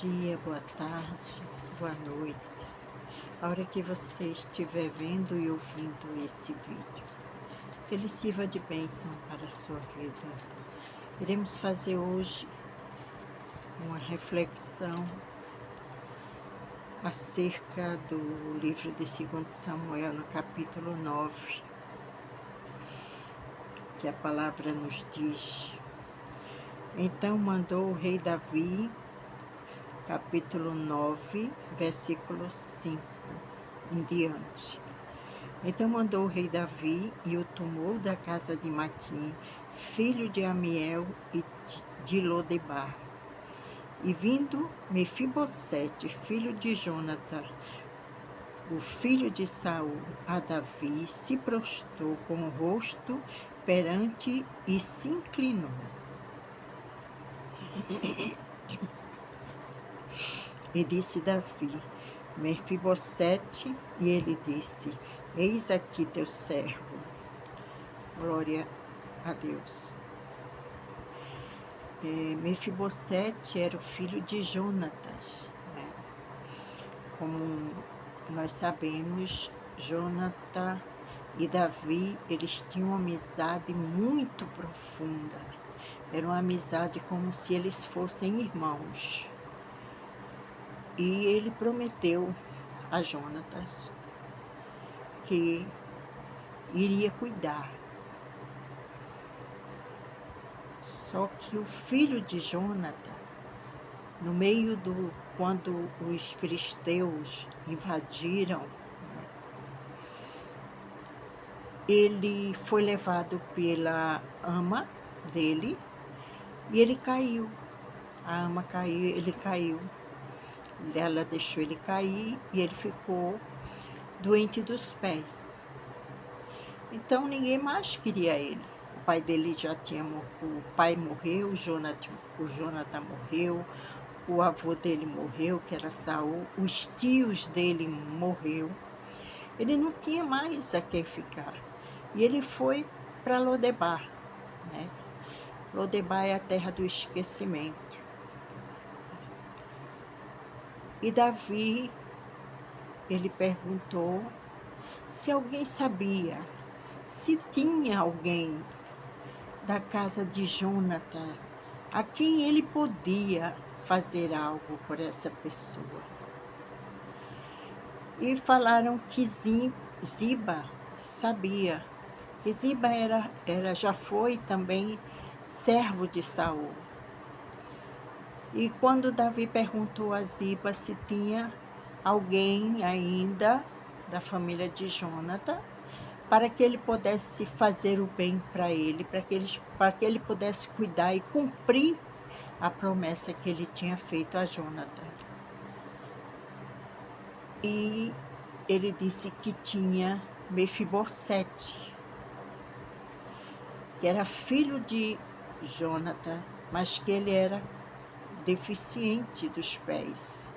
dia, boa tarde, boa noite. A hora que você estiver vendo e ouvindo esse vídeo, que ele sirva de bênção para a sua vida. Iremos fazer hoje uma reflexão acerca do livro de 2 Samuel, no capítulo 9, que a palavra nos diz: Então mandou o rei Davi, capítulo 9, versículo 5 em diante. Então mandou o rei Davi e o tomou da casa de Maquim, filho de Amiel e de Lodebar. E vindo Mefibosete, filho de Jonatã, o filho de Saul, a Davi, se prostrou com o rosto perante e se inclinou. E disse Davi: Mefibosete, e ele disse: Eis aqui teu servo. Glória a Deus. Mefibosete era o filho de Jonatas, né? Como nós sabemos, Jonatã e Davi, eles tinham uma amizade muito profunda. Era uma amizade como se eles fossem irmãos. E ele prometeu a Jonatas que iria cuidar. Só que o filho de Jonatã, no meio quando os filisteus invadiram, ele foi levado pela ama dele e ele caiu. A ama caiu, ele caiu. Ela deixou ele cair e ele ficou doente dos pés. Então ninguém mais queria ele. O pai dele já tinha morrido, o pai morreu, o Jonatã morreu, o avô dele morreu, que era Saul, os tios dele morreu. Ele não tinha mais a quem ficar. E ele foi para Lodebar, né? Lodebar é a terra do esquecimento. E Davi, ele perguntou se alguém sabia, se tinha alguém da casa de Jonatã a quem ele podia fazer algo por essa pessoa. E falaram que Ziba sabia, que Ziba já foi também servo de Saul. E quando Davi perguntou a Ziba se tinha alguém ainda da família de Jonatã, para que ele pudesse fazer o bem para ele, para que ele pudesse cuidar e cumprir a promessa que ele tinha feito a Jonatã. E ele disse que tinha Mefibosete, que era filho de Jonatã, mas que ele era deficiente dos pés.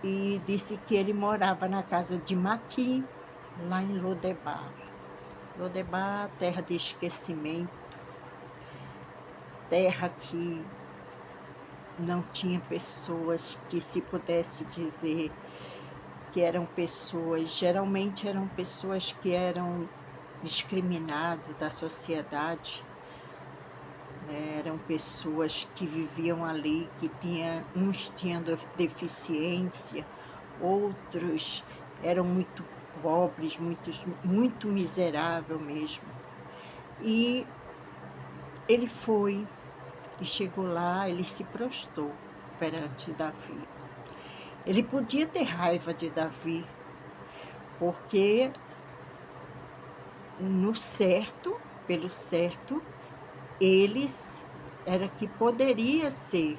E disse que ele morava na casa de Maquim, lá em Lodebar. Lodebar, terra de esquecimento, terra que não tinha pessoas que se pudesse dizer que eram pessoas, geralmente eram pessoas que eram discriminadas da sociedade, né? Eram pessoas que viviam ali, que uns tinham deficiência, outros eram muito pobres, muito miserável mesmo. E ele foi e chegou lá, ele se prostrou perante Davi. Ele podia ter raiva de Davi, porque no certo, pelo certo, era que poderia ser,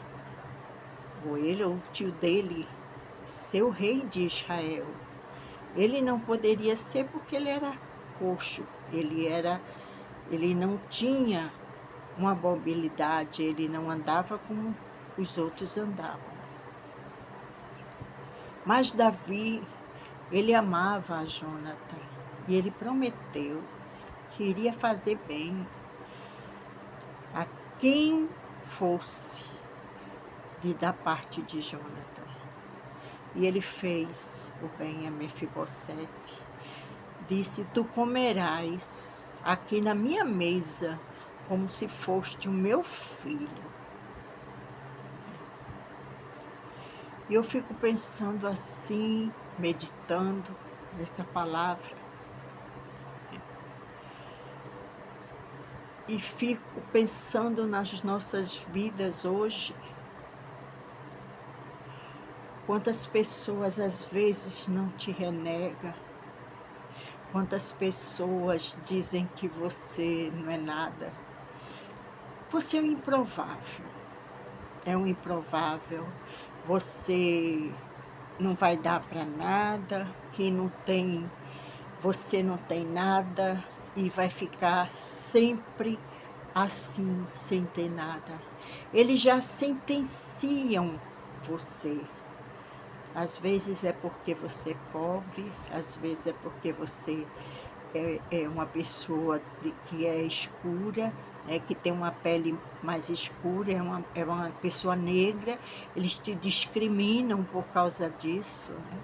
ou ele ou o tio dele, ser o rei de Israel. Ele não poderia ser porque ele era coxo, ele não tinha uma mobilidade, ele não andava como os outros andavam. Mas Davi, ele amava a Jonatã e ele prometeu que iria fazer bem a quem fosse da parte de Jonathan. E ele fez o bem a Mefibosete. Disse: tu comerás aqui na minha mesa como se foste o meu filho. E eu fico pensando assim, meditando nessa palavra. E fico pensando nas nossas vidas hoje. Quantas pessoas às vezes não te renegam. Quantas pessoas dizem que você não é nada. Você é um improvável. É um improvável. Você não vai dar para nada, que não tem, você não tem nada e vai ficar sempre assim, sem ter nada. Eles já sentenciam você. Às vezes é porque você é pobre, às vezes é porque você é uma pessoa que é escura, que tem uma pele mais escura, é uma pessoa negra, eles te discriminam por causa disso, né?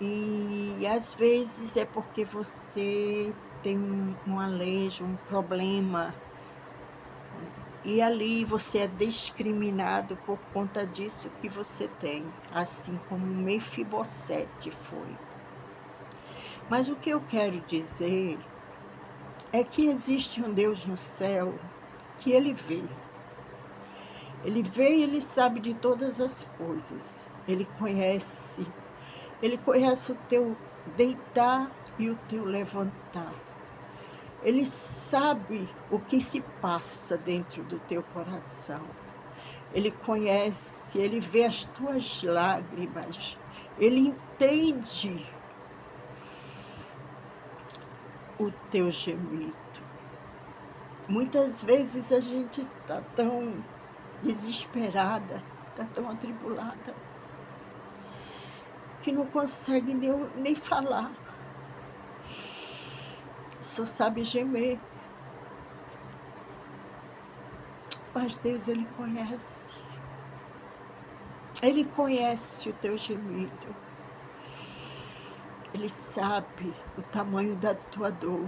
E às vezes é porque você tem um alejo, um problema, e ali você é discriminado por conta disso que você tem, assim como Mefibosete foi. Mas o que eu quero dizer é que existe um Deus no céu que Ele vê. Ele vê e Ele sabe de todas as coisas. Ele conhece o teu deitar e o teu levantar. Ele sabe o que se passa dentro do teu coração. Ele conhece, Ele vê as tuas lágrimas. Ele entende o teu gemido. Muitas vezes a gente está tão desesperada, está tão atribulada, que não consegue nem falar. Só sabe gemer. Mas Deus, Ele conhece. Ele conhece o teu gemido. Ele sabe o tamanho da tua dor.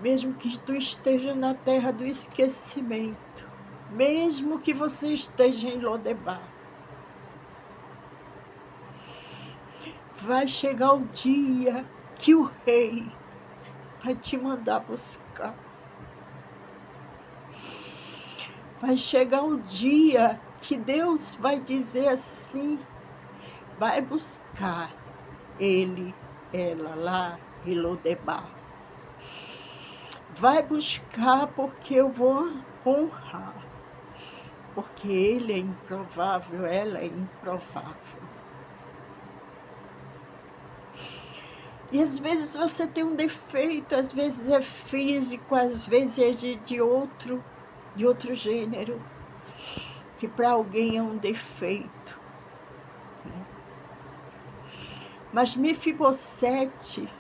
Mesmo que tu esteja na terra do esquecimento, mesmo que você esteja em Lodebar, vai chegar o dia que o rei vai te mandar buscar. Vai chegar o dia que Deus vai dizer assim: vai buscar ele, ela lá em Lodebar. Vai buscar porque eu vou honrar. Porque ele é improvável, ela é improvável. E às vezes você tem um defeito, às vezes é físico, às vezes é de outro gênero, que para alguém é um defeito, né? Mas Mefibosete,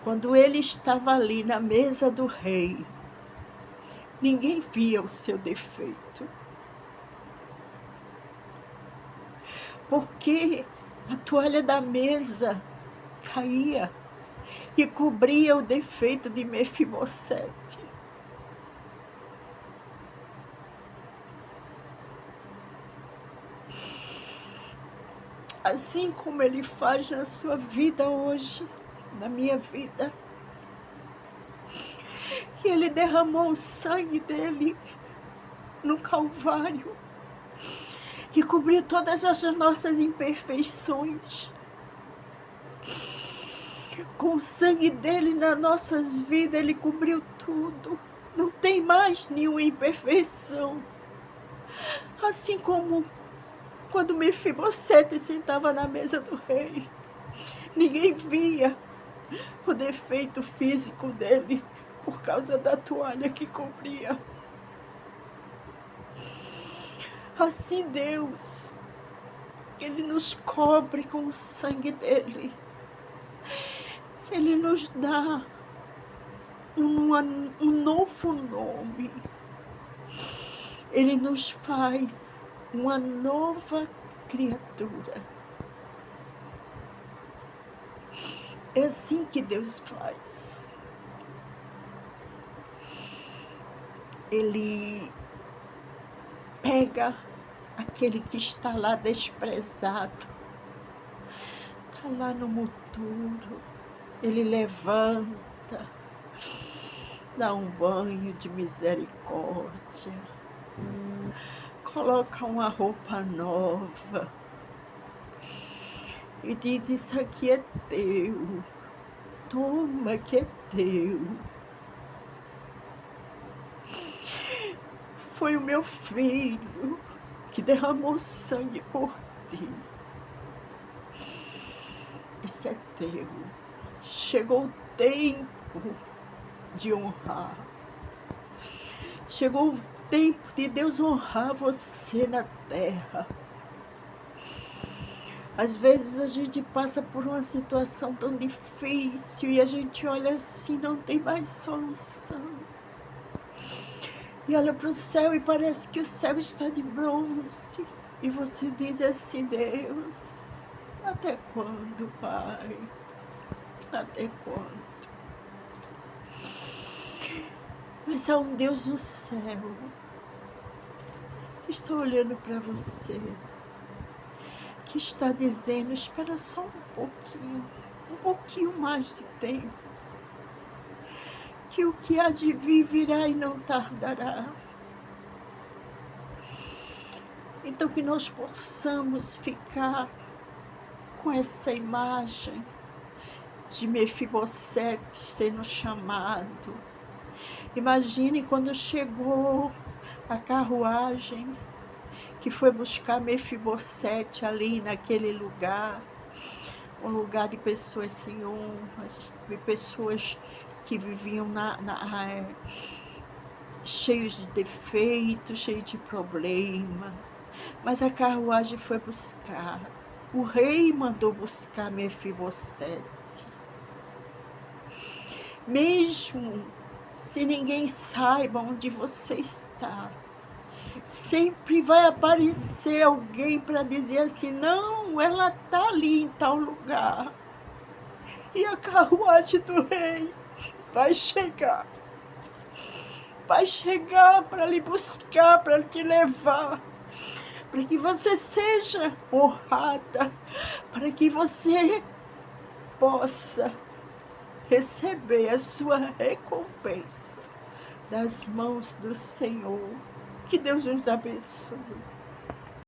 quando ele estava ali na mesa do rei, ninguém via o seu defeito. Porque a toalha da mesa caía e cobria o defeito de Mefibosete. Assim como Ele faz na sua vida hoje, na minha vida. E Ele derramou o sangue dEle no Calvário e cobriu todas as nossas imperfeições. Com o sangue dEle nas nossas vidas, Ele cobriu tudo. Não tem mais nenhuma imperfeição. Assim como quando Mefibosete sentava na mesa do rei, ninguém via o defeito físico dele por causa da toalha que cobria. Assim Deus, Ele nos cobre com o sangue dele. Ele nos dá um novo nome. Ele nos faz uma nova criatura. É assim que Deus faz. Ele pega aquele que está lá desprezado, está lá no monturo, ele levanta, dá um banho de misericórdia, coloca uma roupa nova e diz: isso aqui é teu, toma que é teu. Foi o meu filho que derramou sangue por ti. Isso é teu. Chegou o tempo de honrar. Chegou o tempo de Deus honrar você na terra. Às vezes a gente passa por uma situação tão difícil e a gente olha assim, não tem mais solução. E olha para o céu e parece que o céu está de bronze. E você diz assim: Deus, até quando, Pai? Até quando? Mas há um Deus no céu que está olhando para você, que está dizendo: espera só um pouquinho mais de tempo, que o que há de vir virá e não tardará. Então que nós possamos ficar com essa imagem de Mefibosete sendo chamado. Imagine quando chegou a carruagem que foi buscar Mefibosete ali naquele lugar, um lugar de pessoas sem honra, de pessoas que viviam cheios de defeitos, cheios de problema. Mas a carruagem foi buscar. O rei mandou buscar Mefibosete. Mesmo se ninguém saiba onde você está, sempre vai aparecer alguém para dizer assim: não, ela está ali em tal lugar. E a carruagem do rei vai chegar para lhe buscar, para te levar, para que você seja honrada, para que você possa receber a sua recompensa das mãos do Senhor. Que Deus nos abençoe.